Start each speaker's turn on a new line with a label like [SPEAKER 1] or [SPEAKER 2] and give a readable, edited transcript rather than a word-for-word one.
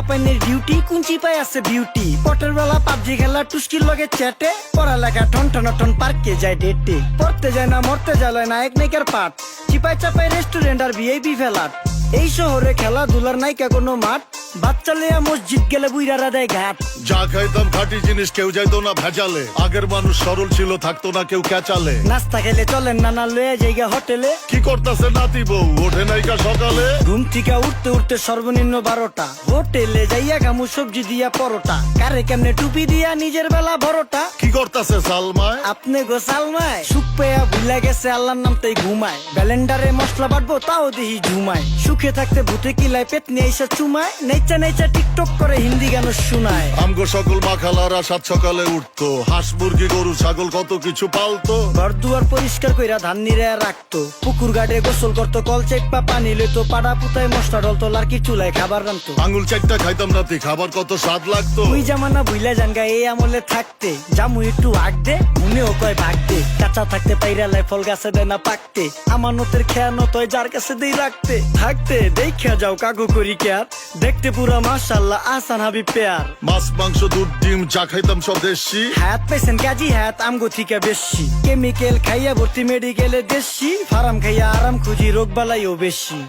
[SPEAKER 1] পোলাপাইনের duty কুঞ্চি পাই আছে beauty পটের বেলা PUBG খেলা টুস্কির লগে চ্যাটে পড়ালেখা ঠন ঠন ঠন পার্কে যায় ডেটে পড়তে যায় না মরতে যায় নায়ক নায়িকার পাঠ চিপাই চাপাই রেস্টুরেন্ট আর ভিআইপি ফেলাট এই শহরে খেলাধুলার নাইকা কোনো মাঠ বাচ্চা লেয়া মসজিদ গেলে বুইরারা দেয় ঘাট
[SPEAKER 2] যা খাইতাম খাঁটি জিনিস কেউ যাইতো না ভেজালে আগের মানুষ সরল ছিল থাকতো না কেউ ক্যাচালে
[SPEAKER 1] নাস্তা খেলে চলেন নানা লয়ে জায়গা হোটেলে
[SPEAKER 2] কি করতেছে নাতি বউ ওঠে নাইকা সকালে
[SPEAKER 1] ঘুম থেকে উঠতে উঠতে সর্বনিম্ন 12টা হোটেলে যাইয়া গামু সবজি দিয়া পরোটা কারে কেমনে টুপি দিয়া নিজের বেলা বড়টা
[SPEAKER 2] কি করতেছে সালমায়
[SPEAKER 1] আপনি গোসালমায় সুখ পেয়া ভুলে গেছে আল্লাহর নাম তাই ঘুমায় ব্যালেন্ডারে মশলা বাটবো তাও দেহি ঝুমায় সুখে থাকতে ভূতে কিলায় পেট নিয়ে এসে চুমায় নেচা নেচা টিকটক করে হিন্দি গান শোনায়
[SPEAKER 2] আমগো সকল মাখালারা সাত সকালে উঠতো হাঁস মুরগি গরু ছাগল কত কিছু পালতো
[SPEAKER 1] ঘর দুয়ার পরিষ্কার কইরা ধান নিরে রাখতো পুকুর ঘাটে গোসল করতো কল চেপা পানি লইতো পাড়া পুতায় মশলা ডলতো লার্কি চুলায় খাবার রান্তো
[SPEAKER 2] আঙুল চারটা খাইতাম নাতি খাবার কত স্বাদ লাগতো
[SPEAKER 1] ওই জামানা ভুইলা জানগা এই আমলে থাকতে জামু একটু আগ দে মনেও কয় ভাগ দে কাঁচা থাকতে পাইরালায় ফল গাছে দেয় না পাকতে আমানতের খেয়ানত হয় যার কাছে দেই রাখতে থাকতে দেখা যাও কাগু করি কেয়ার দেখতে পুরা মাশাআল্লাহ আসান হাবিব পেয়ার
[SPEAKER 2] মাছ মাংস দুধ ডিম যা খাইতাম সব দেশি
[SPEAKER 1] হাত পেছেন কাজী হাত আমগো থিকা বেশি কেমিক্যাল খাইয়া ভর্তি মেডিকেলে দেশি ফার্ম খাইয়া আরাম খুঁজি রোগ বালাইও বেশি।